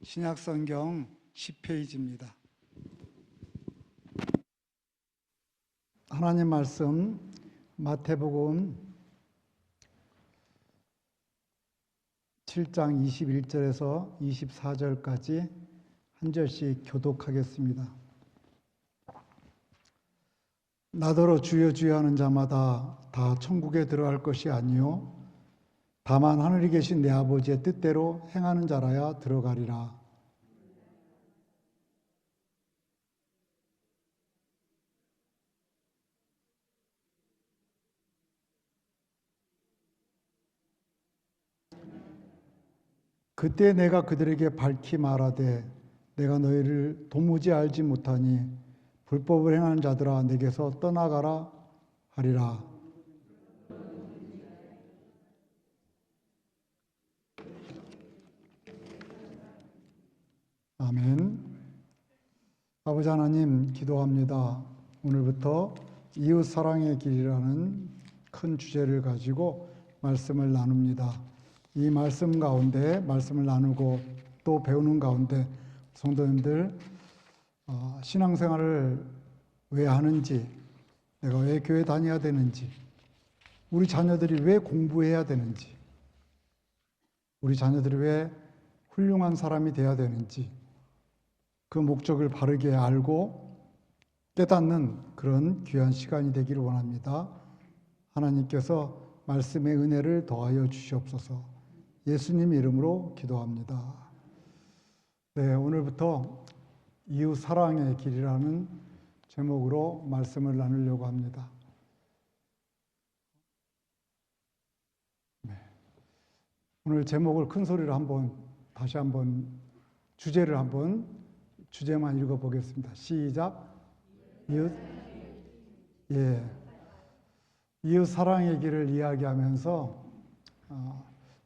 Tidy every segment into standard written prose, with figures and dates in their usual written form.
신약성경 10페이지입니다. 하나님 말씀 마태복음 7장 21절에서 24절까지 한 절씩 교독하겠습니다. 나더러 주여 주여 하는 자마다 다 천국에 들어갈 것이 아니요 다만 하늘에 계신 내 아버지의 뜻대로 행하는 자라야 들어가리라. 그때 내가 그들에게 밝히 말하되 내가 너희를 도무지 알지 못하니 불법을 행하는 자들아 내게서 떠나가라 하리라. 아멘. 아버지 하나님 기도합니다. 오늘부터 이웃 사랑의 길이라는 큰 주제를 가지고 말씀을 나눕니다. 이 말씀 가운데 말씀을 나누고 또 배우는 가운데 성도님들 신앙생활을 왜 하는지, 내가 왜 교회 다녀야 되는지, 우리 자녀들이 왜 공부해야 되는지, 우리 자녀들이 왜 훌륭한 사람이 되어야 되는지 그 목적을 바르게 알고 깨닫는 그런 귀한 시간이 되기를 원합니다. 하나님께서 말씀의 은혜를 더하여 주시옵소서. 예수님 이름으로 기도합니다. 네, 오늘부터 이웃 사랑의 길이라는 제목으로 말씀을 나누려고 합니다. 네. 오늘 제목을 큰 소리로 다시 한번 주제만 읽어보겠습니다. 시작. 이웃 사랑의 길을 이야기하면서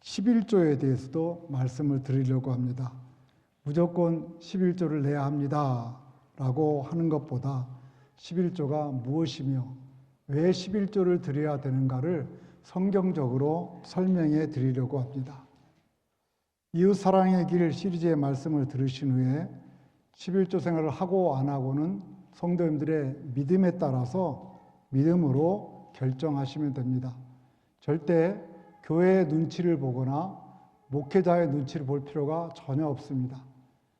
11조에 대해서도 말씀을 드리려고 합니다. 무조건 11조를 내야 합니다 라고 하는 것보다 11조가 무엇이며 왜 11조를 드려야 되는가를 성경적으로 설명해 드리려고 합니다. 이웃 사랑의 길 시리즈의 말씀을 들으신 후에 11조 생활을 하고 안 하고는 성도님들의 믿음에 따라서 믿음으로 결정하시면 됩니다. 절대 교회의 눈치를 보거나 목회자의 눈치를 볼 필요가 전혀 없습니다.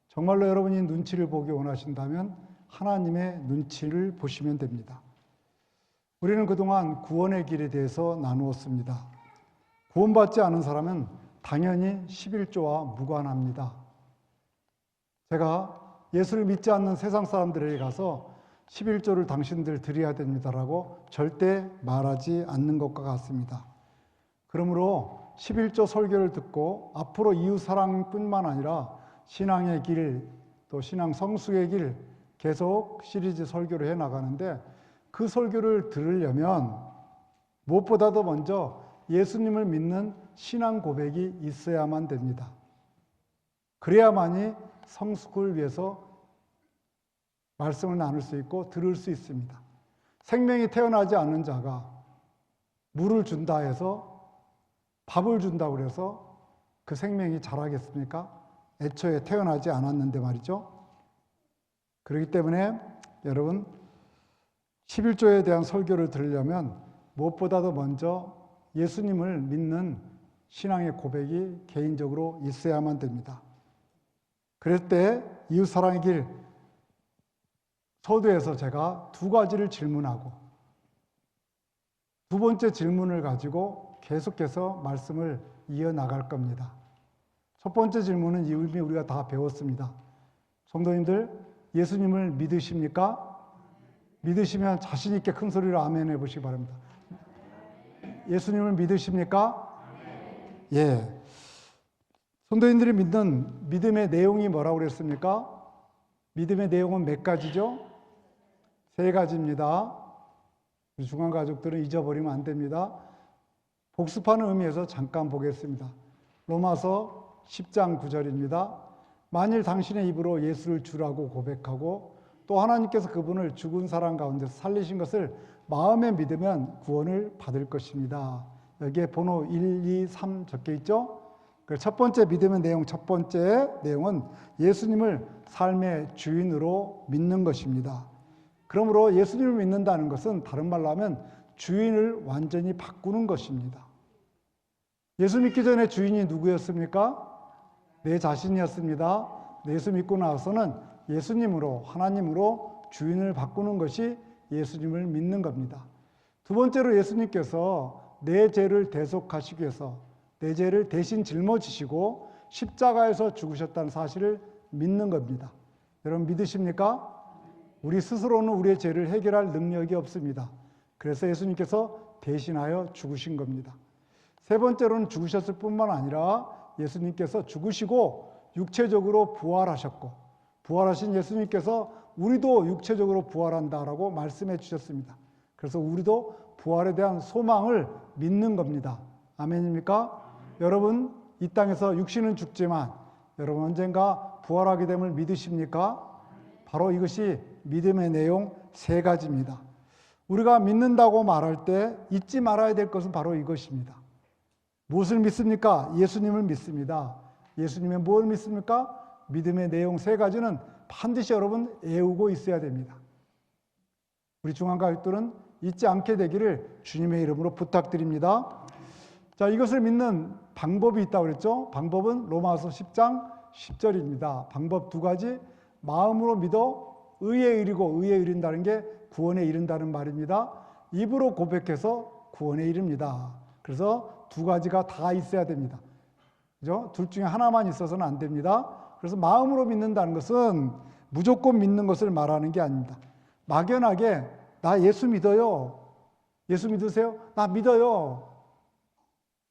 정말로 여러분이 눈치를 보기 원하신다면 하나님의 눈치를 보시면 됩니다. 우리는 그동안 구원의 길에 대해서 나누었습니다. 구원받지 않은 사람은 당연히 11조와 무관합니다. 제가 예수를 믿지 않는 세상 사람들에게 가서 11조를 당신들 드려야 됩니다라고 절대 말하지 않는 것과 같습니다. 그러므로 11조 설교를 듣고 앞으로 이웃 사랑뿐만 아니라 신앙의 길, 또 신앙 성숙의 길 계속 시리즈 설교를 해나가는데 그 설교를 들으려면 무엇보다도 먼저 예수님을 믿는 신앙 고백이 있어야만 됩니다. 그래야만이 성숙을 위해서 말씀을 나눌 수 있고 들을 수 있습니다. 생명이 태어나지 않는 자가 물을 준다 해서 밥을 준다고 그래서 그 생명이 자라겠습니까? 애초에 태어나지 않았는데 말이죠. 그렇기 때문에 여러분 11조에 대한 설교를 들으려면 무엇보다도 먼저 예수님을 믿는 신앙의 고백이 개인적으로 있어야만 됩니다. 그럴 때 이웃사랑의 길 서두에서 제가 두 가지를 질문하고 두 번째 질문을 가지고 계속해서 말씀을 이어나갈 겁니다. 첫 번째 질문은 이미 우리가 다 배웠습니다. 성도님들, 예수님을 믿으십니까? 믿으시면 자신 있게 큰 소리로 아멘 해보시기 바랍니다. 예수님을 믿으십니까? 예. 성도님들이 믿는 믿음의 내용이 뭐라고 그랬습니까? 믿음의 내용은 몇 가지죠? 3가지입니다. 우리 중간 가족들은 잊어버리면 안 됩니다. 복습하는 의미에서 잠깐 보겠습니다. 로마서 10장 9절입니다. 만일 당신의 입으로 예수를 주라고 고백하고 또 하나님께서 그분을 죽은 사람 가운데서 살리신 것을 마음에 믿으면 구원을 받을 것입니다. 여기에 번호 1, 2, 3 적혀 있죠? 첫 번째 믿음의 내용, 첫 번째 내용은 예수님을 삶의 주인으로 믿는 것입니다. 그러므로 예수님을 믿는다는 것은 다른 말로 하면 주인을 완전히 바꾸는 것입니다. 예수 믿기 전에 주인이 누구였습니까? 내 자신이었습니다. 예수 믿고 나서는 예수님으로, 하나님으로 주인을 바꾸는 것이 예수님을 믿는 겁니다. 두 번째로 예수님께서 내 죄를 대속하시기 위해서 내 죄를 대신 짊어지시고 십자가에서 죽으셨다는 사실을 믿는 겁니다. 여러분 믿으십니까? 우리 스스로는 우리의 죄를 해결할 능력이 없습니다. 그래서 예수님께서 대신하여 죽으신 겁니다. 세 번째로는 죽으셨을 뿐만 아니라 예수님께서 죽으시고 육체적으로 부활하셨고, 부활하신 예수님께서 우리도 육체적으로 부활한다라고 말씀해 주셨습니다. 그래서 우리도 부활에 대한 소망을 믿는 겁니다. 아멘입니까? 여러분 이 땅에서 육신은 죽지만 여러분 언젠가 부활하게 됨을 믿으십니까? 바로 이것이 믿음의 내용 세 가지입니다. 우리가 믿는다고 말할 때 잊지 말아야 될 것은 바로 이것입니다. 무엇을 믿습니까? 예수님을 믿습니다. 예수님의 뭘 믿습니까? 믿음의 내용 세 가지는 반드시 여러분 애우고 있어야 됩니다. 우리 중앙가족들은 잊지 않게 되기를 주님의 이름으로 부탁드립니다. 자, 이것을 믿는 방법이 있다고 그랬죠? 방법은 로마서 10장 10절입니다. 방법 두 가지. 마음으로 믿어 의에 이르고, 의에 이른다는 게 구원에 이른다는 말입니다. 입으로 고백해서 구원에 이릅니다. 그래서 두 가지가 다 있어야 됩니다. 그죠? 둘 중에 하나만 있어서는 안 됩니다. 그래서 마음으로 믿는다는 것은 무조건 믿는 것을 말하는 게 아닙니다. 막연하게 나 예수 믿어요. 예수 믿으세요? 나 믿어요.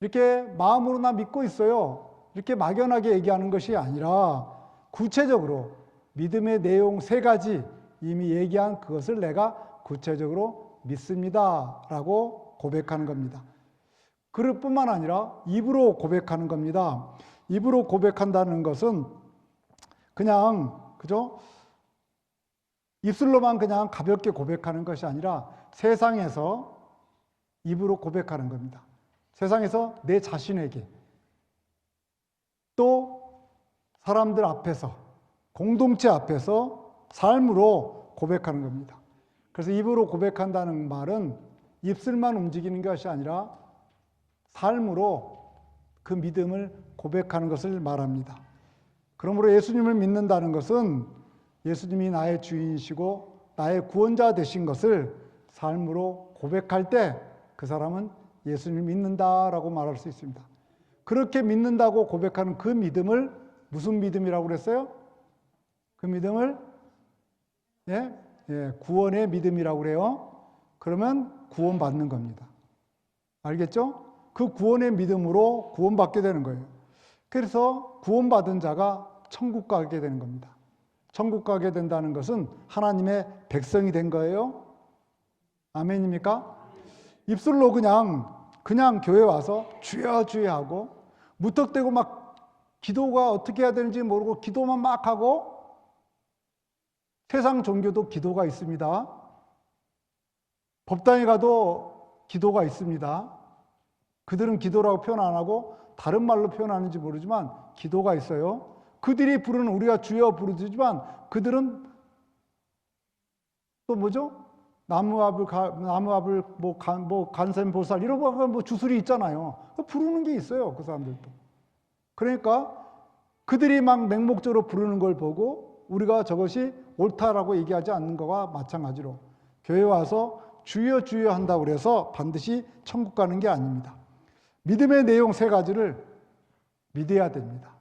이렇게 마음으로 나 믿고 있어요. 이렇게 막연하게 얘기하는 것이 아니라 구체적으로 믿음의 내용 세 가지 이미 얘기한 그것을 내가 구체적으로 믿습니다 라고 고백하는 겁니다. 그럴 뿐만 아니라 입으로 고백하는 겁니다. 입으로 고백한다는 것은 그냥 그죠? 입술로만 그냥 가볍게 고백하는 것이 아니라 세상에서 입으로 고백하는 겁니다. 세상에서 내 자신에게 또 사람들 앞에서 공동체 앞에서 삶으로 고백하는 겁니다. 그래서 입으로 고백한다는 말은 입술만 움직이는 것이 아니라 삶으로 그 믿음을 고백하는 것을 말합니다. 그러므로 예수님을 믿는다는 것은 예수님이 나의 주인이시고 나의 구원자 되신 것을 삶으로 고백할 때 그 사람은 예수님을 믿는다라고 말할 수 있습니다. 그렇게 믿는다고 고백하는 그 믿음을 무슨 믿음이라고 그랬어요? 그 믿음을 구원의 믿음이라고 그래요. 그러면 구원받는 겁니다. 알겠죠? 그 구원의 믿음으로 구원받게 되는 거예요. 그래서 구원받은 자가 천국 가게 되는 겁니다. 천국 가게 된다는 것은 하나님의 백성이 된 거예요. 아멘입니까? 입술로 그냥 교회 와서 주여 주여 하고 무턱대고 막 기도가 어떻게 해야 되는지 모르고 기도만 막 하고, 세상 종교도 기도가 있습니다. 법당에 가도 기도가 있습니다. 그들은 기도라고 표현 안 하고 다른 말로 표현하는지 모르지만 기도가 있어요. 그들이 부르는, 우리가 주여 부르지만 그들은 또 뭐죠? 나무아불, 간센보살 이런 거 주술이 있잖아요. 부르는 게 있어요, 그 사람들도. 그러니까 그들이 막 맹목적으로 부르는 걸 보고 우리가 저것이 옳다라고 얘기하지 않는 거와 마찬가지로 교회 와서 주여 주여 한다고 그래서 반드시 천국 가는 게 아닙니다. 믿음의 내용 세 가지를 믿어야 됩니다.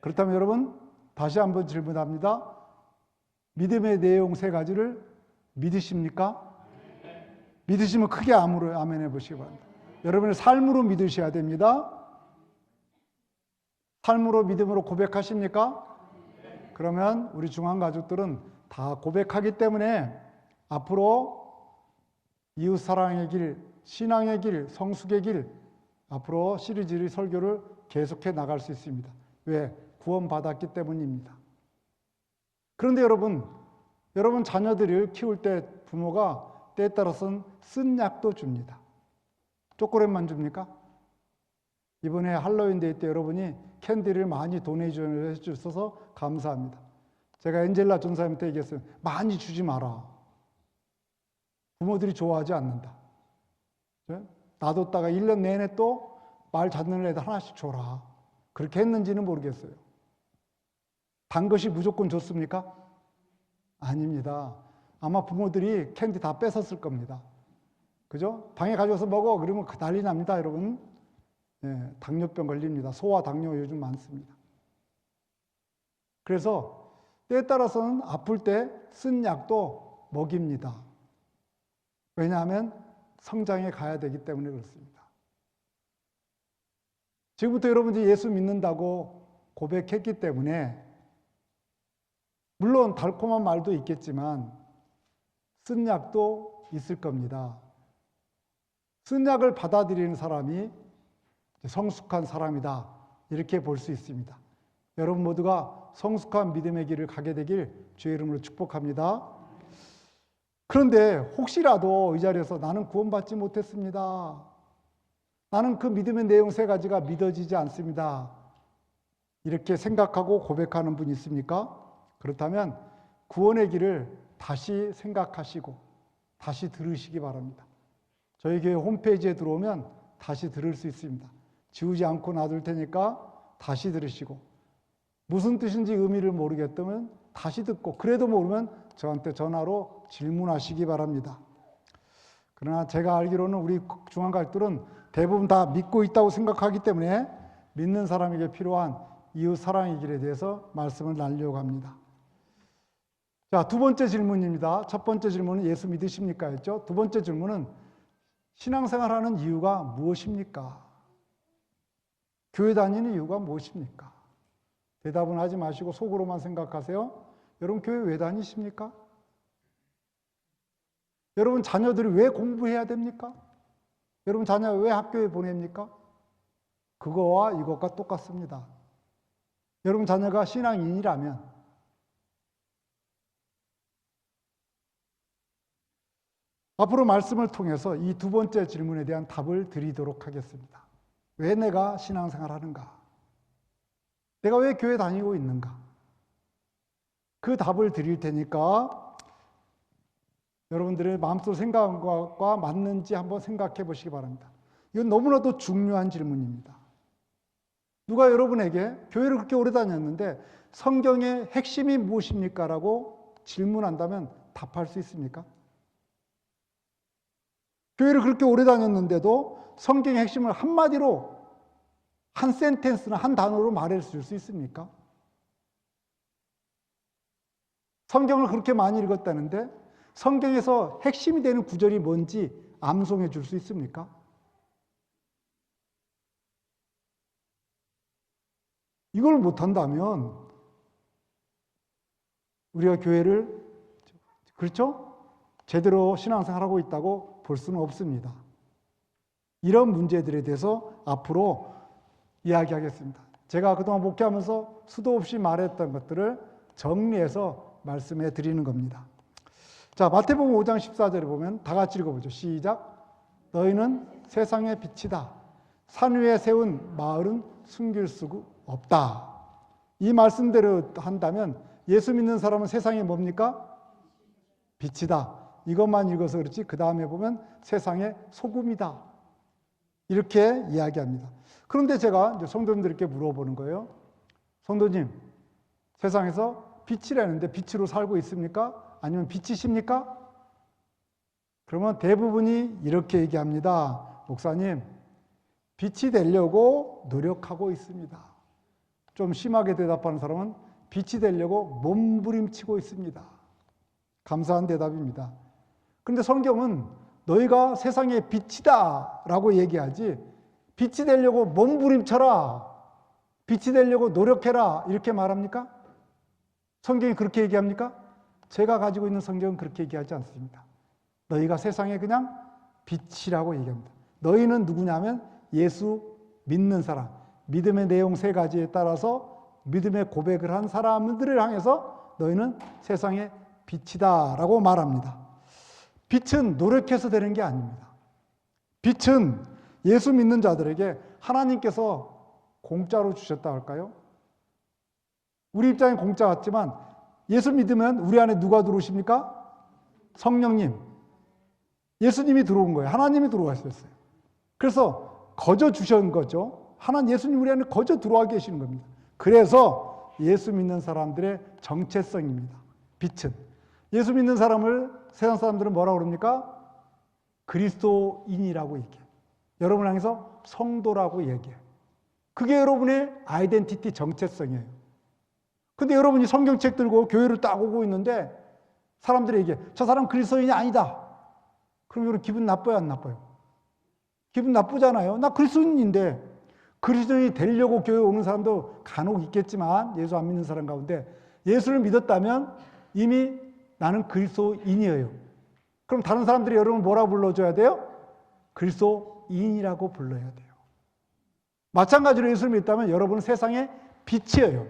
그렇다면 여러분 다시 한번 질문합니다. 믿음의 내용 세 가지를 믿으십니까? 믿으시면 크게 아멘 해보시기 바랍니다. 여러분의 삶으로 믿으셔야 됩니다. 삶으로 믿음으로 고백하십니까? 그러면 우리 중앙가족들은 다 고백하기 때문에 앞으로 이웃사랑의 길, 신앙의 길, 성숙의 길, 앞으로 시리즈의 설교를 계속해 나갈 수 있습니다. 왜? 구원받았기 때문입니다. 그런데 여러분 자녀들을 키울 때 부모가 때에 따라서는 쓴 약도 줍니다. 초콜릿만 줍니까? 이번에 할로윈 데이 때 여러분이 캔디를 많이 도네이션을 해주셔서 감사합니다. 제가 엔젤라 전사님한테 얘기했어요. 많이 주지 마라. 부모들이 좋아하지 않는다. 놔뒀다가 1년 내내 또 말 찾는 애들 하나씩 줘라. 그렇게 했는지는 모르겠어요. 단 것이 무조건 좋습니까? 아닙니다. 아마 부모들이 캔디 다 뺏었을 겁니다. 그죠? 방에 가져와서 먹어. 그러면 난리 납니다, 여러분. 예, 당뇨병 걸립니다. 소아 당뇨 요즘 많습니다. 그래서 때에 따라서는 아플 때 쓴 약도 먹입니다. 왜냐하면 성장에 가야 되기 때문에 그렇습니다. 지금부터 여러분들이 예수 믿는다고 고백했기 때문에 물론 달콤한 말도 있겠지만 쓴 약도 있을 겁니다. 쓴 약을 받아들이는 사람이 성숙한 사람이다. 이렇게 볼 수 있습니다. 여러분 모두가 성숙한 믿음의 길을 가게 되길 주의 이름으로 축복합니다. 그런데 혹시라도 이 자리에서 나는 구원받지 못했습니다. 나는 그 믿음의 내용 3가지가 믿어지지 않습니다. 이렇게 생각하고 고백하는 분이 있습니까? 그렇다면 구원의 길을 다시 생각하시고 다시 들으시기 바랍니다. 저희 교회 홈페이지에 들어오면 다시 들을 수 있습니다. 지우지 않고 놔둘 테니까 다시 들으시고 무슨 뜻인지 의미를 모르겠다면 다시 듣고 그래도 모르면 저한테 전화로 질문하시기 바랍니다. 그러나 제가 알기로는 우리 중앙가족들은 대부분 다 믿고 있다고 생각하기 때문에 믿는 사람에게 필요한 이웃 사랑의 길에 대해서 말씀을 나누려고 합니다. 자, 2번째 질문입니다. 첫 번째 질문은 예수 믿으십니까? 였죠. 2번째 질문은 신앙생활하는 이유가 무엇입니까? 교회 다니는 이유가 무엇입니까? 대답은 하지 마시고 속으로만 생각하세요. 여러분 교회 왜 다니십니까? 여러분 자녀들이 왜 공부해야 됩니까? 여러분 자녀 왜 학교에 보냅니까? 그거와 이것과 똑같습니다. 여러분 자녀가 신앙인이라면 앞으로 말씀을 통해서 이 2번째 질문에 대한 답을 드리도록 하겠습니다. 왜 내가 신앙생활 하는가? 내가 왜 교회 다니고 있는가? 그 답을 드릴 테니까 여러분들의 마음속 생각과 맞는지 한번 생각해 보시기 바랍니다. 이건 너무나도 중요한 질문입니다. 누가 여러분에게 교회를 그렇게 오래 다녔는데 성경의 핵심이 무엇입니까? 라고 질문한다면 답할 수 있습니까? 교회를 그렇게 오래 다녔는데도 성경의 핵심을 한마디로 한 센텐스나 한 단어로 말해줄 수 있습니까? 성경을 그렇게 많이 읽었다는데 성경에서 핵심이 되는 구절이 뭔지 암송해 줄 수 있습니까? 이걸 못한다면 우리가 교회를 그렇죠? 제대로 신앙생활하고 있다고 볼 수는 없습니다. 이런 문제들에 대해서 앞으로 이야기하겠습니다. 제가 그동안 목회하면서 수도 없이 말했던 것들을 정리해서 말씀해 드리는 겁니다. 자, 마태복음 5장 14절에 보면 다 같이 읽어보죠. 시작. 너희는 세상의 빛이다. 산 위에 세운 마을은 숨길 수 없다. 이 말씀대로 한다면 예수 믿는 사람은 세상에 뭡니까? 빛이다. 이것만 읽어서 그렇지 그 다음에 보면 세상의 소금이다. 이렇게 이야기합니다. 그런데 제가 이제 성도님들께 물어보는 거예요. 성도님, 세상에서 빛이라는데 빛으로 살고 있습니까? 아니면 빛이십니까? 그러면 대부분이 이렇게 얘기합니다. 목사님, 빛이 되려고 노력하고 있습니다. 좀 심하게 대답하는 사람은 빛이 되려고 몸부림치고 있습니다. 감사한 대답입니다. 그런데 성경은 너희가 세상의 빛이다 라고 얘기하지 빛이 되려고 몸부림쳐라, 빛이 되려고 노력해라 이렇게 말합니까? 성경이 그렇게 얘기합니까? 제가 가지고 있는 성경은 그렇게 얘기하지 않습니다. 너희가 세상에 그냥 빛이라고 얘기합니다. 너희는 누구냐면 예수 믿는 사람, 믿음의 내용 3가지에 따라서 믿음의 고백을 한 사람들을 향해서 너희는 세상의 빛이다 라고 말합니다. 빛은 노력해서 되는 게 아닙니다. 빛은 예수 믿는 자들에게 하나님께서 공짜로 주셨다 할까요? 우리 입장엔 공짜 같지만 예수 믿으면 우리 안에 누가 들어오십니까? 성령님. 예수님이 들어온 거예요. 하나님이 들어가셨어요. 그래서 거저 주신 거죠. 하나님 예수님 우리 안에 거저 들어와 계시는 겁니다. 그래서 예수 믿는 사람들의 정체성입니다. 빛은. 예수 믿는 사람을 세상 사람들은 뭐라고 그럽니까? 그리스도인이라고 얘기해요. 여러분 향해서 성도라고 얘기해요. 그게 여러분의 아이덴티티 정체성이에요. 근데 여러분이 성경책 들고 교회를 딱 오고 있는데 사람들이 얘기해. 저 사람 그리스도인이 아니다. 그럼 여러분 기분 나빠요, 안 나빠요? 기분 나쁘잖아요. 나 그리스도인인데. 그리스도인이 되려고 교회 오는 사람도 간혹 있겠지만 예수 안 믿는 사람 가운데 예수를 믿었다면 이미 나는 그리스도인이에요. 그럼 다른 사람들이 여러분 뭐라고 불러줘야 돼요? 그리스도인이라고 불러야 돼요. 마찬가지로 예수를 믿다면 여러분은 세상의 빛이에요.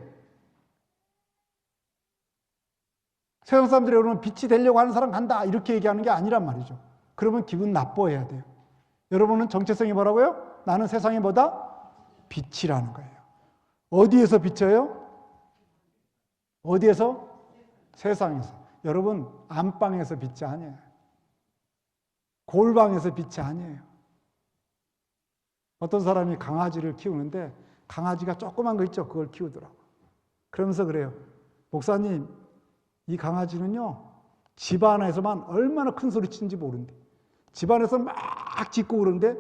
세상 사람들이 여러분 빛이 되려고 하는 사람 간다 이렇게 얘기하는 게 아니란 말이죠. 그러면 기분 나빠해야 돼요. 여러분은 정체성이 뭐라고요? 나는 세상의 뭐다? 빛이라는 거예요. 어디에서 빛이에요? 어디에서? 세상에서. 여러분 안방에서 빛이 아니에요. 골방에서 빛이 아니에요. 어떤 사람이 강아지를 키우는데 강아지가 조그만 거 있죠? 그걸 키우더라고. 그러면서 그래요. 목사님, 이 강아지는요, 집 안에서만 얼마나 큰 소리 치는지 모른대. 집 안에서 막 짖고 그러는데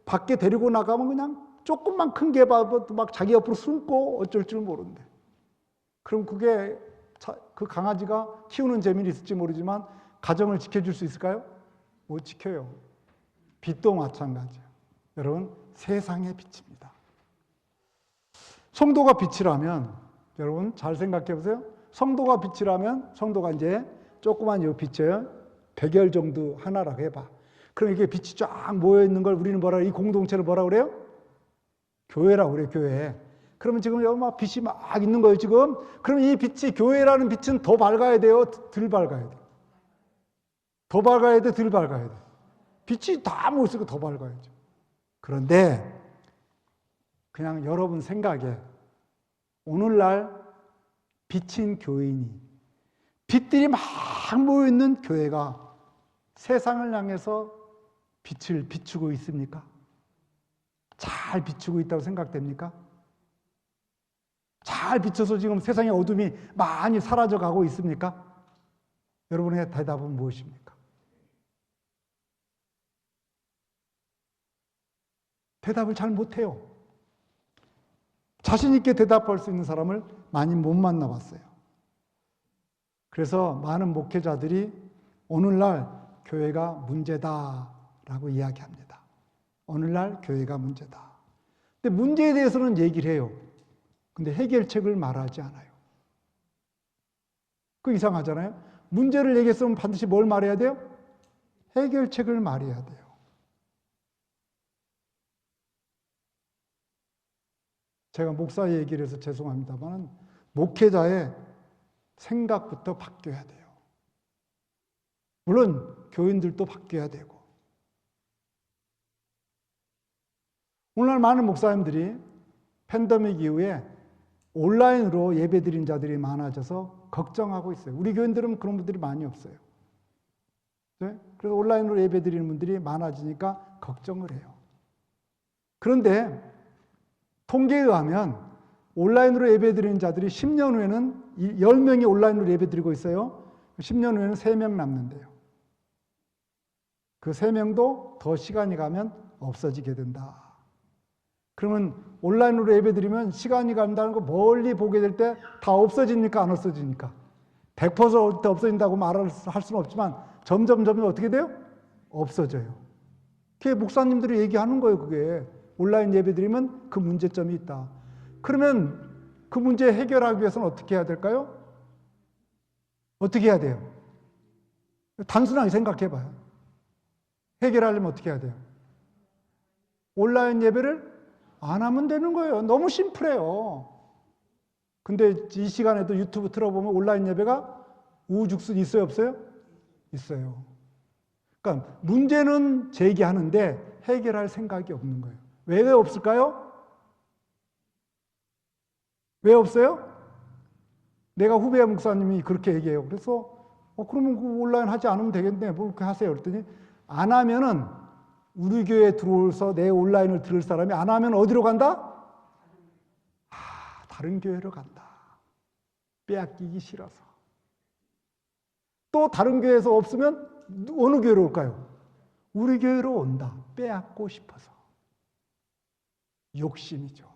밖에 데리고 나가면 그냥 조금만 큰 개 봐도 막 자기 옆으로 숨고 어쩔 줄 모른대. 그럼 그게 그 강아지가 키우는 재미는 있을지 모르지만 가정을 지켜줄 수 있을까요? 못 지켜요. 빛도 마찬가지예요. 여러분, 세상의 빛입니다. 성도가 빛이라면, 여러분 잘 생각해 보세요. 성도가 빛이라면, 성도가 이제 조그만 이 빛을 100열 정도 하나라고 해봐. 그럼 이게 빛이 쫙 모여있는 걸 우리는 뭐라, 이 공동체를 뭐라 그래요? 교회라고 그래요, 교회. 그러면 지금 여기 막 빛이 막 있는 거예요, 지금. 그럼 이 빛이, 교회라는 빛은 더 밝아야 돼요? 덜 밝아야 돼요? 더 밝아야 돼? 덜 밝아야 돼? 빛이 다 모였으니까 더 밝아야죠. 그런데 그냥 여러분 생각에 오늘날 빛인 교인이, 빛들이 막 모여있는 교회가 세상을 향해서 빛을 비추고 있습니까? 잘 비추고 있다고 생각됩니까? 잘 비춰서 지금 세상의 어둠이 많이 사라져 가고 있습니까? 여러분의 대답은 무엇입니까? 대답을 잘 못해요. 자신 있게 대답할 수 있는 사람을 많이 못 만나봤어요. 그래서 많은 목회자들이 오늘날 교회가 문제다라고 이야기합니다. 오늘날 교회가 문제다. 근데 문제에 대해서는 얘기를 해요. 근데 해결책을 말하지 않아요. 그 이상하잖아요. 문제를 얘기했으면 반드시 뭘 말해야 돼요? 해결책을 말해야 돼요. 제가 목사 얘기를 해서 죄송합니다만 목회자의 생각부터 바뀌어야 돼요. 물론 교인들도 바뀌어야 되고. 오늘날 많은 목사님들이 팬데믹 이후에 온라인으로 예배드린 자들이 많아져서 걱정하고 있어요. 우리 교인들은 그런 분들이 많이 없어요. 네? 그래서 온라인으로 예배드리는 분들이 많아지니까 걱정을 해요. 그런데 통계에 의하면 온라인으로 예배드리는 자들이 10년 후에는 10명이 온라인으로 예배드리고 있어요. 10년 후에는 3명 남는데요. 그 3명도 더 시간이 가면 없어지게 된다. 그러면 온라인으로 예배드리면 시간이 간다는 거 멀리 보게 될 때 다 없어집니까? 안 없어집니까? 100% 없어진다고 말할 수는 없지만 점점 어떻게 돼요? 없어져요. 그게 목사님들이 얘기하는 거예요. 그게 온라인 예배드리면 그 문제점이 있다. 그러면 그 문제 해결하기 위해서는 어떻게 해야 될까요? 어떻게 해야 돼요? 단순하게 생각해 봐요. 해결하려면 어떻게 해야 돼요? 온라인 예배를 안 하면 되는 거예요. 너무 심플해요. 근데 이 시간에도 유튜브 틀어보면 온라인 예배가 우후죽순 있어요, 없어요? 있어요. 그러니까 문제는 제기하는데 해결할 생각이 없는 거예요. 왜 없을까요? 왜 없어요? 내가 후배 목사님이 그렇게 얘기해요. 그래서 그러면 그 온라인 하지 않으면 되겠네. 뭐 그렇게 하세요. 그랬더니 안 하면은 우리 교회에 들어와서 내 온라인을 들을 사람이 안 하면 어디로 간다? 다른 교회로 간다. 빼앗기기 싫어서. 또 다른 교회에서 없으면 어느 교회로 올까요? 우리 교회로 온다. 빼앗고 싶어서. 욕심이죠.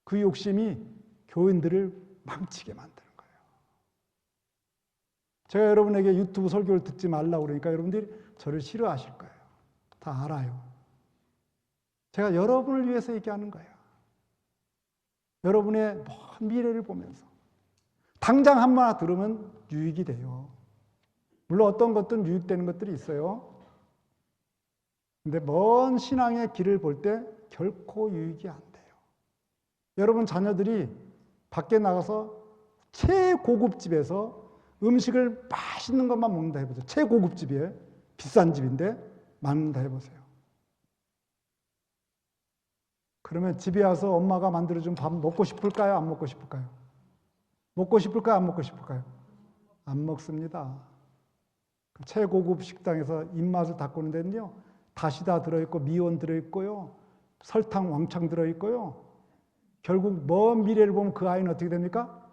그 욕심이 교인들을 망치게 만드는 거예요. 제가 여러분에게 유튜브 설교를 듣지 말라고 그러니까 여러분들이 저를 싫어하실 거예요. 다 알아요. 제가 여러분을 위해서 얘기하는 거예요. 여러분의 먼 미래를 보면서. 당장 한마디 들으면 유익이 돼요. 물론 어떤 것들은 유익되는 것들이 있어요. 근데 먼 신앙의 길을 볼 때 결코 유익이 안 돼요. 여러분 자녀들이 밖에 나가서 최고급 집에서 음식을 맛있는 것만 먹는다 해보세요. 최고급 집이에요. 비싼 집인데 먹는다 해보세요. 그러면 집에 와서 엄마가 만들어준 밥 먹고 싶을까요? 안 먹고 싶을까요? 먹고 싶을까요? 안 먹고 싶을까요? 안 먹습니다. 최고급 식당에서 입맛을 닦고는 데는요, 다시다 들어있고 미원 들어있고요, 설탕 왕창 들어있고요. 결국 먼 미래를 보면 그 아이는 어떻게 됩니까?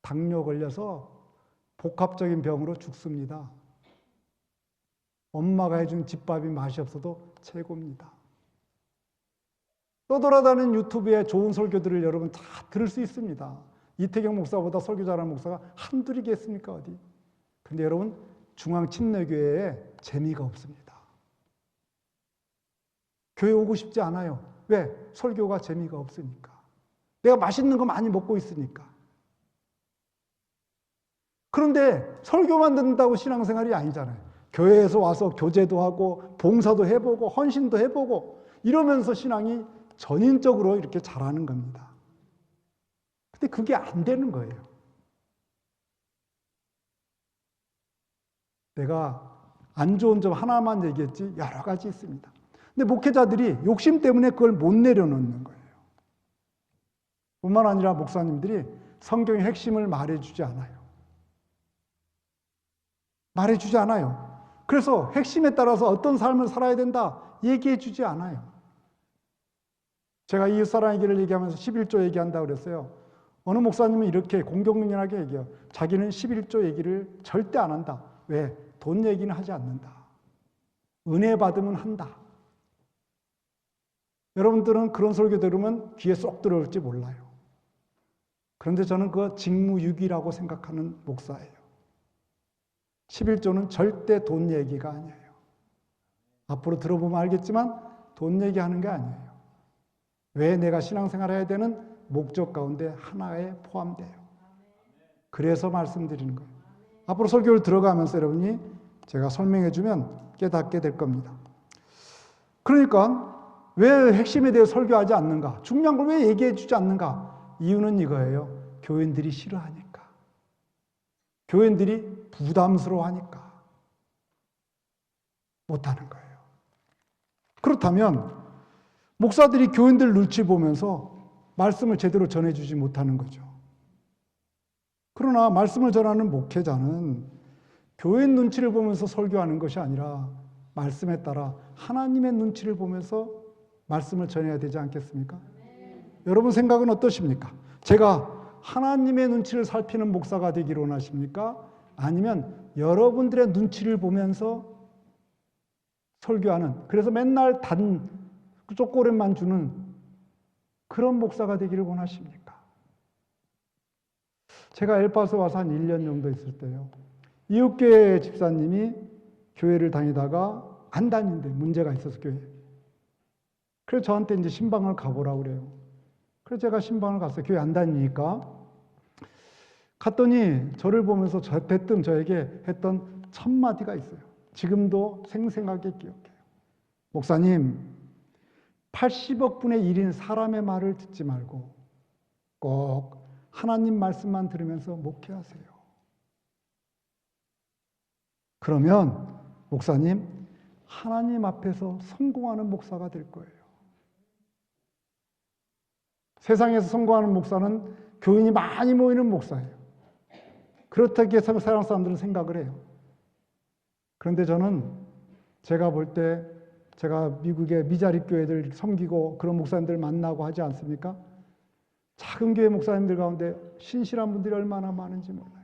당뇨 걸려서 복합적인 병으로 죽습니다. 엄마가 해준 집밥이 맛이 없어도 최고입니다. 떠돌아다니는 유튜브에 좋은 설교들을 여러분 다 들을 수 있습니다. 이태경 목사보다 설교 잘하는 목사가 한둘이겠습니까 어디? 근데 여러분 중앙침례교회에 재미가 없습니다. 교회 오고 싶지 않아요. 왜? 설교가 재미가 없으니까. 내가 맛있는 거 많이 먹고 있으니까. 그런데 설교만 듣는다고 신앙생활이 아니잖아요. 교회에서 와서 교제도 하고 봉사도 해보고 헌신도 해보고 이러면서 신앙이 전인적으로 이렇게 자라는 겁니다. 근데 그게 안 되는 거예요. 내가 안 좋은 점 하나만 얘기했지 여러 가지 있습니다. 근데 목회자들이 욕심 때문에 그걸 못 내려놓는 거예요. 뿐만 아니라 목사님들이 성경의 핵심을 말해주지 않아요. 말해주지 않아요. 그래서 핵심에 따라서 어떤 삶을 살아야 된다 얘기해주지 않아요. 제가 이웃사랑의 길을 얘기하면서 11조 얘기한다고 그랬어요. 어느 목사님은 이렇게 공공연하게 얘기해요. 자기는 11조 얘기를 절대 안 한다. 왜? 돈 얘기는 하지 않는다. 은혜 받으면 한다. 여러분들은 그런 설교 들으면 귀에 쏙 들어올지 몰라요. 그런데 저는 그거 직무유기라고 생각하는 목사예요. 11조는 절대 돈 얘기가 아니에요. 앞으로 들어보면 알겠지만 돈 얘기하는 게 아니에요. 왜 내가 신앙생활 해야 되는 목적 가운데 하나에 포함돼요. 그래서 말씀드리는 거예요. 앞으로 설교를 들어가면서 여러분이 제가 설명해 주면 깨닫게 될 겁니다. 그러니까 왜 핵심에 대해 설교하지 않는가? 중요한 걸 왜 얘기해 주지 않는가? 이유는 이거예요. 교인들이 싫어하니까. 교인들이 부담스러워하니까. 못하는 거예요. 그렇다면 목사들이 교인들 눈치 보면서 말씀을 제대로 전해주지 못하는 거죠. 그러나 말씀을 전하는 목회자는 교인 눈치를 보면서 설교하는 것이 아니라 말씀에 따라 하나님의 눈치를 보면서 말씀을 전해야 되지 않겠습니까? 여러분 생각은 어떠십니까? 제가 하나님의 눈치를 살피는 목사가 되기를 원하십니까? 아니면 여러분들의 눈치를 보면서 설교하는, 그래서 맨날 단 쪼꼬렛만 주는 그런 목사가 되기를 원하십니까? 제가 엘파소에 와서 한 1년 정도 있을 때요. 이웃교회 집사님이 교회를 다니다가 안 다니는데 문제가 있어서 교회에. 그래서 저한테 이제 신방을 가보라고 그래요. 그래서 제가 신방을 갔어요. 교회 안 다니니까. 갔더니 저를 보면서 대뜸 저에게 했던 첫 마디가 있어요. 지금도 생생하게 기억해요. 목사님, 80억 분의 1인 사람의 말을 듣지 말고 꼭 하나님 말씀만 들으면서 목회하세요. 그러면 목사님, 하나님 앞에서 성공하는 목사가 될 거예요. 세상에서 성공하는 목사는 교인이 많이 모이는 목사예요. 그렇다기에 세상 사람들은 생각을 해요. 그런데 저는 제가 볼 때 제가 미국의 미자립 교회들 섬기고 그런 목사님들 만나고 하지 않습니까? 작은 교회 목사님들 가운데 신실한 분들이 얼마나 많은지 몰라요.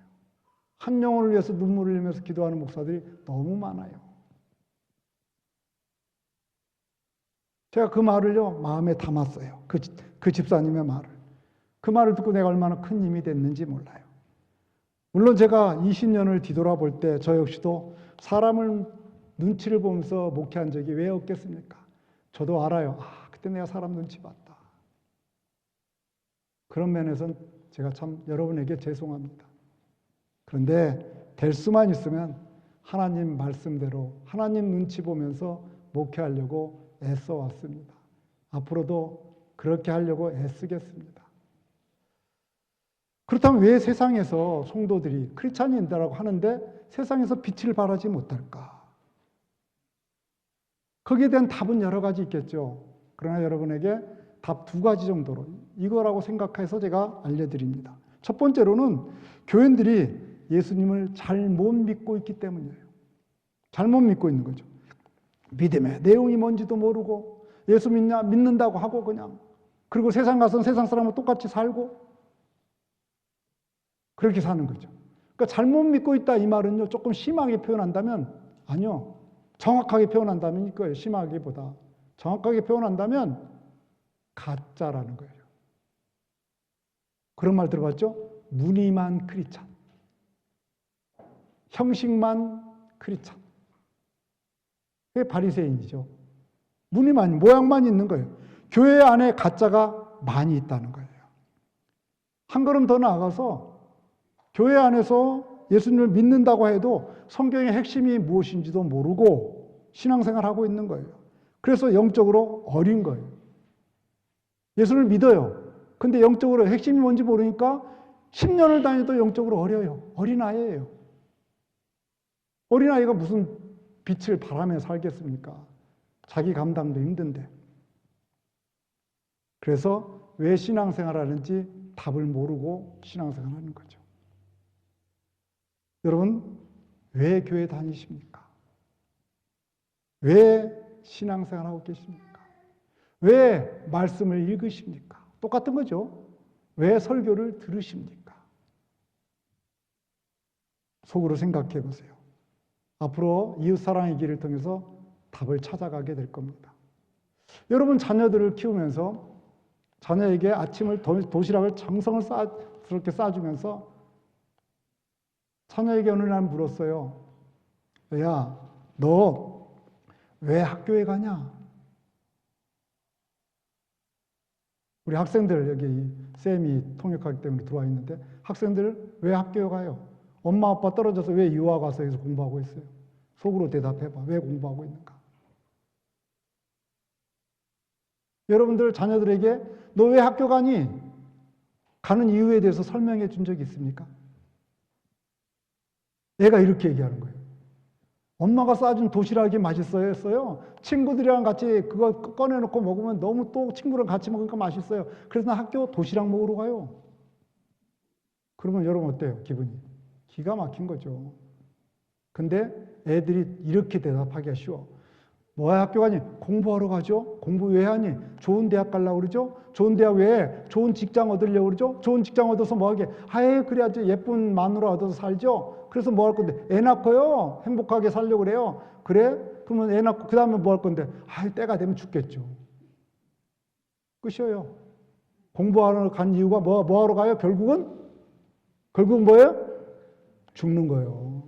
한 영혼을 위해서 눈물을 흘리면서 기도하는 목사들이 너무 많아요. 제가 그 말을요, 마음에 담았어요. 그 집사님의 말을. 그 말을 듣고 내가 얼마나 큰 힘이 됐는지 몰라요. 물론 제가 20년을 뒤돌아볼 때 저 역시도 사람을 눈치를 보면서 목회한 적이 왜 없겠습니까? 저도 알아요. 그때 내가 사람 눈치 봤다. 그런 면에서는 제가 참 여러분에게 죄송합니다. 그런데 될 수만 있으면 하나님 말씀대로 하나님 눈치 보면서 목회하려고 애써 왔습니다. 앞으로도 그렇게 하려고 애쓰겠습니다. 그렇다면 왜 세상에서 성도들이 크리스찬인이라고 하는데 세상에서 빛을 발하지 못할까? 거기에 대한 답은 여러 가지 있겠죠. 그러나 여러분에게 답 2가지 정도로 이거라고 생각해서 제가 알려드립니다. 첫 번째로는 교인들이 예수님을 잘못 믿고 있기 때문이에요. 잘못 믿고 있는 거죠. 믿음의 내용이 뭔지도 모르고 예수 믿는다고 하고 그냥, 그리고 세상 가서는 세상 사람과 똑같이 살고 그렇게 사는 거죠. 그러니까 잘못 믿고 있다 이 말은요, 조금 심하게 표현한다면, 아니요, 정확하게 표현한다면 이거예요. 심하기보다 정확하게 표현한다면 가짜라는 거예요. 그런 말 들어봤죠? 무늬만 크리스찬, 형식만 크리스찬. 그게 바리새인이죠. 무늬만, 모양만 있는 거예요. 교회 안에 가짜가 많이 있다는 거예요. 한 걸음 더 나아가서 교회 안에서 예수님을 믿는다고 해도 성경의 핵심이 무엇인지도 모르고 신앙생활하고 있는 거예요. 그래서 영적으로 어린 거예요. 예수를 믿어요. 근데 영적으로 핵심이 뭔지 모르니까 10년을 다녀도 영적으로 어려요. 어린아이예요. 어린아이가 무슨 빛을 바라며 살겠습니까? 자기 감당도 힘든데. 그래서 왜 신앙생활하는지 답을 모르고 신앙생활하는 거죠. 여러분, 왜 교회 다니십니까? 왜 신앙생활하고 계십니까? 왜 말씀을 읽으십니까? 똑같은 거죠. 왜 설교를 들으십니까? 속으로 생각해 보세요. 앞으로 이웃사랑의 길을 통해서 답을 찾아가게 될 겁니다. 여러분, 자녀들을 키우면서 자녀에게 아침을 도시락을 정성스럽게 싸주면서 자녀에게 어느 날 물었어요. 야, 너 왜 학교에 가냐? 우리 학생들, 여기 쌤이 통역하기 때문에 들어와 있는데, 학생들 왜 학교에 가요? 엄마 아빠 떨어져서 왜 유학 와서 여기서 공부하고 있어요? 속으로 대답해봐. 왜 공부하고 있는가? 여러분들 자녀들에게 너 왜 학교 가니? 가는 이유에 대해서 설명해 준 적이 있습니까? 애가 이렇게 얘기하는 거예요. 엄마가 싸준 도시락이 맛있어요 했어요. 친구들이랑 같이 그거 꺼내놓고 먹으면 너무 또 친구랑 같이 먹으니까 맛있어요. 그래서 나 학교 도시락 먹으러 가요. 그러면 여러분 어때요? 기분이? 기가 막힌 거죠. 근데 애들이 이렇게 대답하기가 쉬워. 뭐야 학교 가니? 공부하러 가죠. 공부 왜 하니? 좋은 대학 가려고 그러죠. 좋은 대학 왜? 좋은 직장 얻으려고 그러죠. 좋은 직장 얻어서 뭐 하게? 아예 그래야지 예쁜 마누라 얻어서 살죠. 그래서 뭐 할 건데? 애 낳고요. 행복하게 살려고 그래요. 그래? 그러면 애 낳고 그 다음에 뭐 할 건데? 때가 되면 죽겠죠. 끝이에요. 공부하러 간 이유가 뭐 하러 가요? 결국은 뭐예요? 죽는 거예요.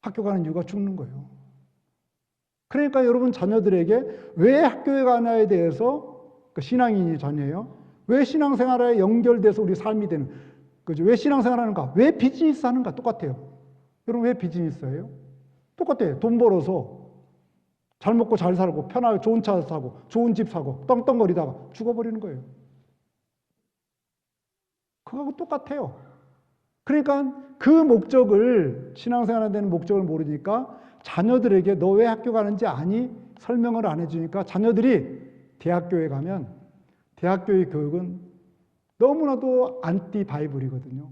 학교 가는 이유가 죽는 거예요. 그러니까 여러분 자녀들에게 왜 학교에 가냐에 대해서, 신앙인이 자녀예요. 왜 신앙생활에 연결돼서 우리 삶이 되는, 그죠? 왜 신앙생활 하는가? 왜 비즈니스 하는가? 똑같아요. 여러분 왜 비즈니스예요? 똑같아요. 돈 벌어서 잘 먹고 잘 살고 편하게 좋은 차 사고 좋은 집 사고 떵떵거리다가 죽어버리는 거예요. 그거하고 똑같아요. 그러니까 그 목적을, 신앙생활에 대한 목적을 모르니까 자녀들에게 너 왜 학교 가는지 아니? 설명을 안 해주니까 자녀들이 대학교에 가면 대학교의 교육은 너무나도 안티 바이블이거든요.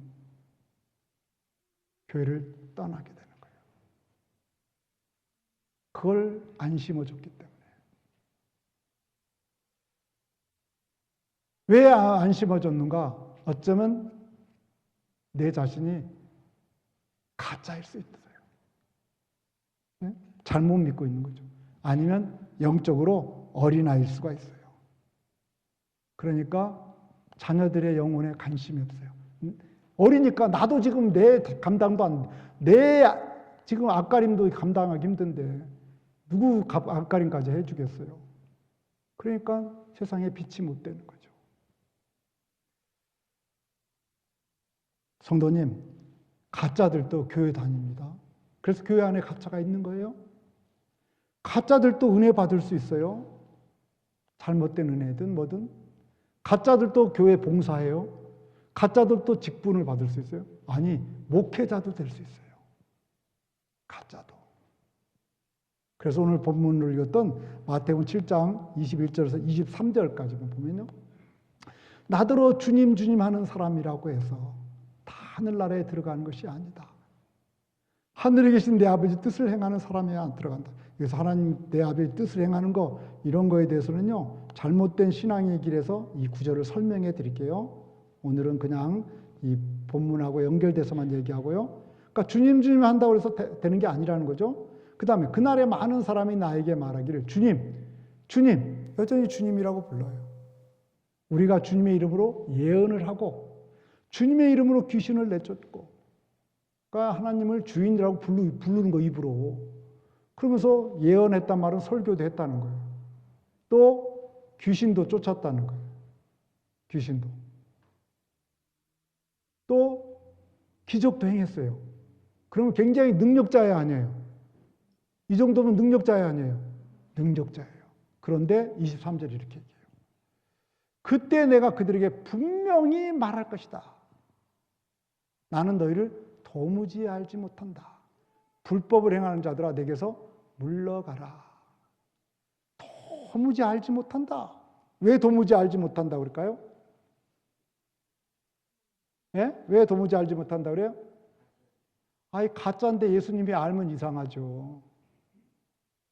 교회를 떠나게 되는 거예요. 그걸 안 심어줬기 때문에. 왜 안 심어줬는가? 어쩌면 내 자신이 가짜일 수 있어요. 네? 잘못 믿고 있는 거죠. 아니면 영적으로 어린아이일 수가 있어요. 그러니까 자녀들의 영혼에 관심이 없어요. 어리니까 나도 지금 내 감당도 안 돼. 내 지금 앞가림도 감당하기 힘든데 누구 앞가림까지 해주겠어요. 그러니까 세상에 빛이 못 되는 거죠. 성도님, 가짜들도 교회 다닙니다. 그래서 교회 안에 가짜가 있는 거예요. 가짜들도 은혜 받을 수 있어요. 잘못된 은혜든 뭐든. 가짜들도 교회 봉사해요. 가짜들도 직분을 받을 수 있어요. 아니, 목회자도 될 수 있어요. 가짜도. 그래서 오늘 본문을 읽었던 마태복음 7장 21절에서 23절까지만 보면요. 나더러 주님 주님 하는 사람이라고 해서 다 하늘나라에 들어가는 것이 아니다. 하늘에 계신 내 아버지 뜻을 행하는 사람이야 들어간다. 그래서 하나님 내 아버지 뜻을 행하는 거 이런 거에 대해서는요. 잘못된 신앙의 길에서 이 구절을 설명해 드릴게요. 오늘은 그냥 이 본문하고 연결돼서만 얘기하고요. 그러니까 주님 주님 한다고 해서 되는 게 아니라는 거죠. 그 다음에 그날에 많은 사람이 나에게 말하기를 주님, 주님, 여전히 주님이라고 불러요. 우리가 주님의 이름으로 예언을 하고 주님의 이름으로 귀신을 내쫓고 그러니까 하나님을 주인이라고 부르는 거 입으로. 그러면서 예언했단 말은 설교도 했다는 거예요. 또 귀신도 쫓았다는 거예요. 귀신도. 또 기적도 행했어요. 그러면 굉장히 능력자야 아니에요. 이 정도면 능력자야 아니에요. 능력자예요. 그런데 23절 이렇게 얘기해요. 그때 내가 그들에게 분명히 말할 것이다. 나는 너희를 도무지 알지 못한다. 불법을 행하는 자들아 내게서 물러가라. 도무지 알지 못한다. 왜 도무지 알지 못한다 그럴까요? 예? 왜 도무지 알지 못한다 그래요? 아이 가짜인데 예수님이 알면 이상하죠.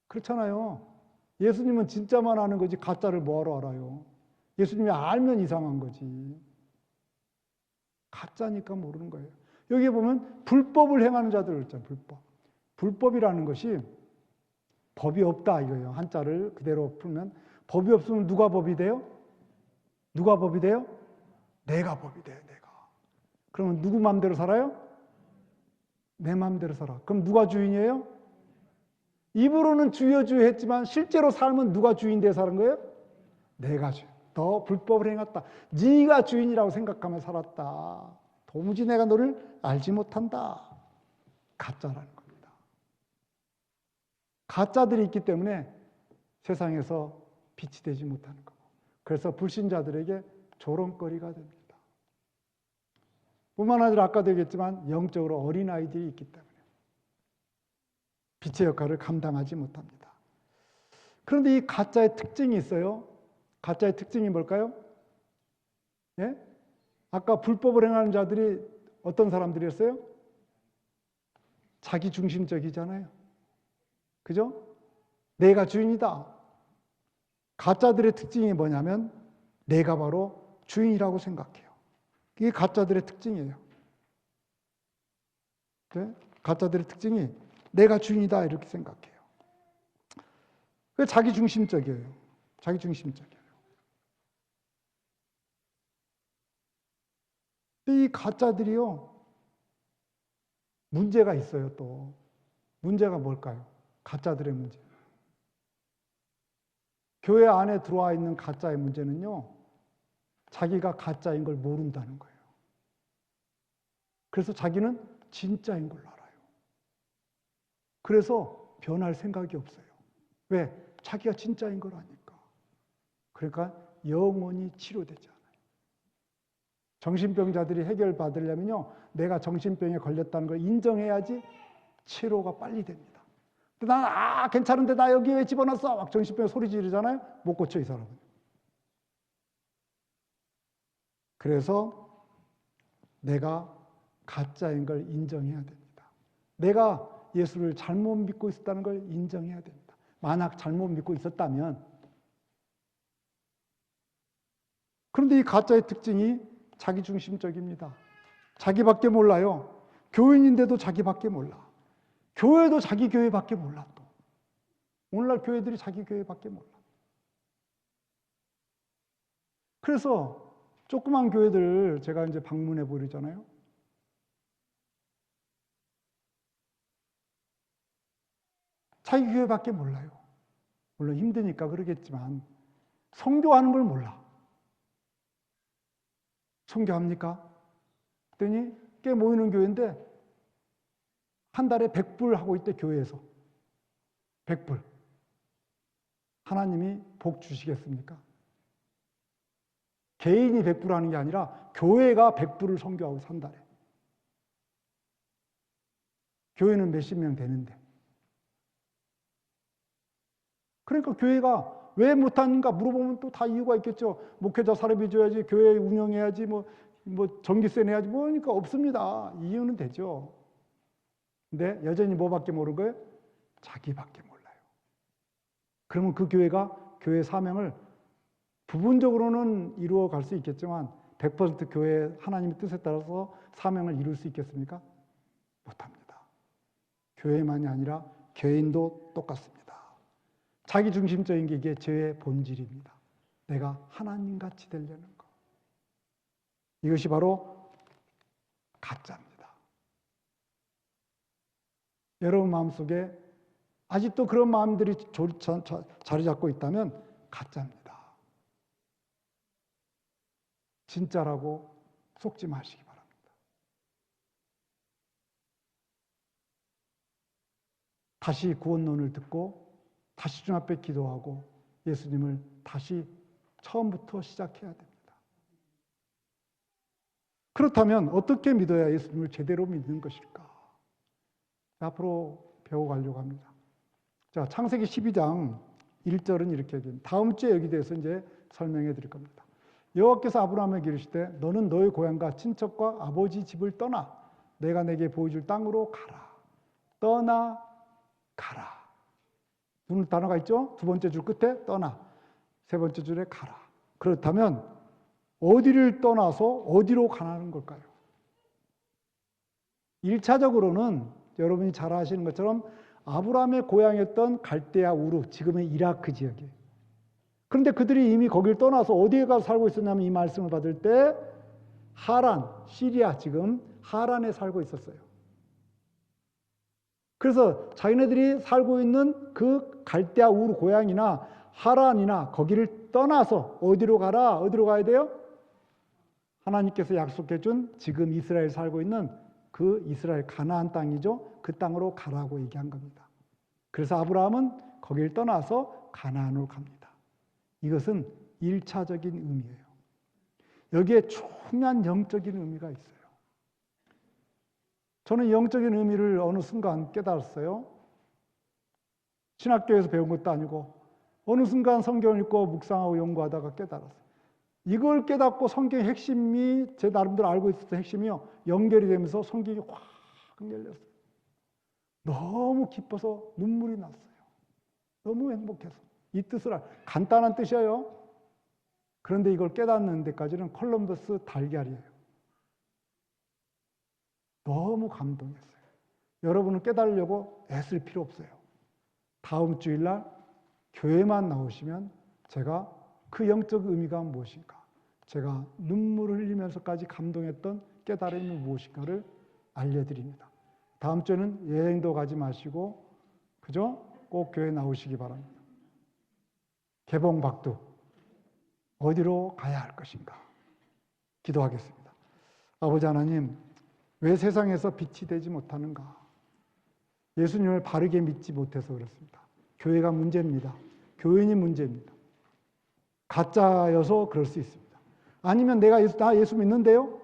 그렇잖아요. 예수님은 진짜만 아는 거지 가짜를 뭐하러 알아요. 예수님이 알면 이상한 거지. 가짜니까 모르는 거예요. 여기 보면 불법을 행하는 자들 있잖아요. 불법. 불법이라는 것이 법이 없다 이거예요. 한자를 그대로 풀면 법이 없으면 누가 법이 돼요? 누가 법이 돼요? 내가 법이 돼요. 내가. 그러면 누구 마음대로 살아요? 내 마음대로 살아. 그럼 누가 주인이에요? 입으로는 주여 주여 했지만 실제로 삶은 누가 주인 되어 사는 거예요? 내가 주인. 너 불법을 행했다. 네가 주인이라고 생각하며 살았다. 도무지 내가 너를 알지 못한다. 가짜라는 겁니다. 가짜들이 있기 때문에 세상에서 빛이 되지 못하는 거고. 그래서 불신자들에게 조롱거리가 됩니다. 뿐만 아니라 아까도 얘기했지만 영적으로 어린아이들이 있기 때문에 빛의 역할을 감당하지 못합니다. 그런데 이 가짜의 특징이 있어요. 가짜의 특징이 뭘까요? 예? 아까 불법을 행하는 자들이 어떤 사람들이었어요? 자기 중심적이잖아요. 그죠? 내가 주인이다. 가짜들의 특징이 뭐냐면 내가 바로 주인이라고 생각해요. 이게 가짜들의 특징이에요. 네? 가짜들의 특징이 내가 주인이다 이렇게 생각해요. 그 자기 중심적이에요. 자기 중심적이에요. 이 가짜들이요. 문제가 있어요, 또. 문제가 뭘까요? 가짜들의 문제. 교회 안에 들어와 있는 가짜의 문제는요. 자기가 가짜인 걸 모른다는 거예요. 그래서 자기는 진짜인 걸로 알아요. 그래서 변할 생각이 없어요. 왜? 자기가 진짜인 걸 아니까. 그러니까 영원히 치료되지 않아요. 정신병자들이 해결받으려면요, 내가 정신병에 걸렸다는 걸 인정해야지 치료가 빨리 됩니다. 근데 난 괜찮은데 나 여기 왜 집어넣었어? 막 정신병 소리 지르잖아요. 못 고쳐 이 사람은. 그래서 내가 가짜인 걸 인정해야 됩니다. 내가 예수를 잘못 믿고 있었다는 걸 인정해야 됩니다. 만약 잘못 믿고 있었다면, 그런데 이 가짜의 특징이 자기중심적입니다. 자기밖에 몰라요. 교인인데도 자기밖에 몰라. 교회도 자기 교회밖에 몰라 또. 오늘날 교회들이 자기 교회밖에 몰라. 그래서 조그만 교회들 제가 이제 방문해 보이잖아요. 자기 교회밖에 몰라요. 물론 힘드니까 그러겠지만 선교하는 걸 몰라. 선교합니까? 그랬더니 꽤 모이는 교회인데 한 달에 100불 하고 있대, 교회에서. 100불. 하나님이 복 주시겠습니까? 개인이 100불 하는 게 아니라 교회가 100불을 선교하고 있어, 한 달에. 교회는 몇십 명 되는데. 그러니까 교회가 왜 못하는가 물어보면 또 다 이유가 있겠죠. 목회자 사례비 줘야지, 교회 운영해야지, 뭐 전기세 내야지, 뭐니까 없습니다. 이유는 되죠. 근데 여전히 뭐밖에 모르는 거예요? 자기밖에 몰라요. 그러면 그 교회가 교회 사명을 부분적으로는 이루어 갈 수 있겠지만 100% 교회 하나님의 뜻에 따라서 사명을 이룰 수 있겠습니까? 못합니다. 교회만이 아니라 개인도 똑같습니다. 자기중심적인 게 이게 죄의 본질입니다. 내가 하나님같이 되려는 것. 이것이 바로 가짜입니다. 여러분 마음속에 아직도 그런 마음들이 자리 잡고 있다면 가짜입니다. 진짜라고 속지 마시기 바랍니다. 다시 구원론을 듣고 다시 주 앞에 기도하고 예수님을 다시 처음부터 시작해야 됩니다. 그렇다면 어떻게 믿어야 예수님을 제대로 믿는 것일까? 앞으로 배워가려고 합니다. 자, 창세기 12장 1절은 이렇게 얘기합니다. 다음 주에 여기 대해서 이제 설명해 드릴 겁니다. 여호와께서 아브라함에게 이르시되 너는 너의 고향과 친척과 아버지 집을 떠나 내가 내게 보여줄 땅으로 가라. 떠나 가라. 무슨 단어가 있죠? 두 번째 줄 끝에 떠나, 세 번째 줄에 가라. 그렇다면 어디를 떠나서 어디로 가라는 걸까요? 1차적으로는 여러분이 잘 아시는 것처럼 아브라함의 고향이었던 갈대아 우르, 지금의 이라크 지역이에요. 그런데 그들이 이미 거길 떠나서 어디에 가서 살고 있었냐면 이 말씀을 받을 때 하란, 시리아, 지금 하란에 살고 있었어요. 그래서 자기네들이 살고 있는 그 갈대아 우르 고향이나 하란이나 거기를 떠나서 어디로 가라? 어디로 가야 돼요? 하나님께서 약속해 준 지금 이스라엘 살고 있는 그 이스라엘 가나안 땅이죠. 그 땅으로 가라고 얘기한 겁니다. 그래서 아브라함은 거기를 떠나서 가나안으로 갑니다. 이것은 1차적인 의미예요. 여기에 중요한 영적인 의미가 있어요. 저는 영적인 의미를 어느 순간 깨달았어요. 신학교에서 배운 것도 아니고 어느 순간 성경을 읽고 묵상하고 연구하다가 깨달았어요. 이걸 깨닫고 성경의 핵심이 제 나름대로 알고 있었던 핵심이요. 연결이 되면서 성경이 확 열렸어요. 너무 기뻐서 눈물이 났어요. 너무 행복해서. 이 뜻을 간단한 뜻이에요. 그런데 이걸 깨닫는 데까지는 콜럼버스 달걀이에요. 너무 감동했어요. 여러분은 깨달으려고 애쓸 필요 없어요. 다음 주일날 교회만 나오시면 제가 그 영적 의미가 무엇인가, 제가 눈물을 흘리면서까지 감동했던 깨달음이 무엇인가를 알려드립니다. 다음 주에는 여행도 가지 마시고 그죠? 꼭 교회 나오시기 바랍니다. 개봉박두 어디로 가야 할 것인가? 기도하겠습니다. 아버지 하나님, 왜 세상에서 빛이 되지 못하는가? 예수님을 바르게 믿지 못해서 그렇습니다. 교회가 문제입니다. 교인이 문제입니다. 가짜여서 그럴 수 있습니다. 아니면 나 예수 믿는데요?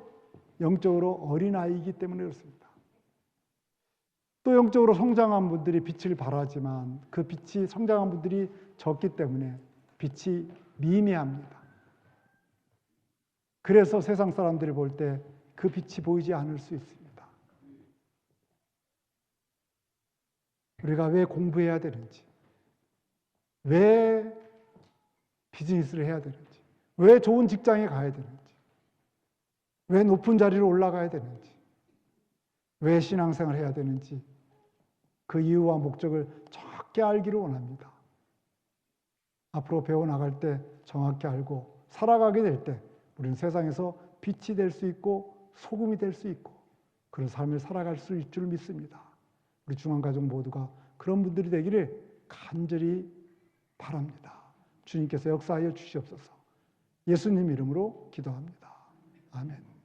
영적으로 어린아이이기 때문에 그렇습니다. 또 영적으로 성장한 분들이 빛을 발하지만 그 빛이 성장한 분들이 적기 때문에 빛이 미미합니다. 그래서 세상 사람들이 볼 때 그 빛이 보이지 않을 수 있습니다. 우리가 왜 공부해야 되는지, 왜 비즈니스를 해야 되는지, 왜 좋은 직장에 가야 되는지, 왜 높은 자리로 올라가야 되는지, 왜 신앙생활을 해야 되는지 그 이유와 목적을 정확히 알기를 원합니다. 앞으로 배워나갈 때 정확히 알고 살아가게 될 때 우리는 세상에서 빛이 될 수 있고 소금이 될 수 있고 그런 삶을 살아갈 수 있을 줄 믿습니다. 우리 중앙가족 모두가 그런 분들이 되기를 간절히 바랍니다. 주님께서 역사하여 주시옵소서. 예수님 이름으로 기도합니다. 아멘.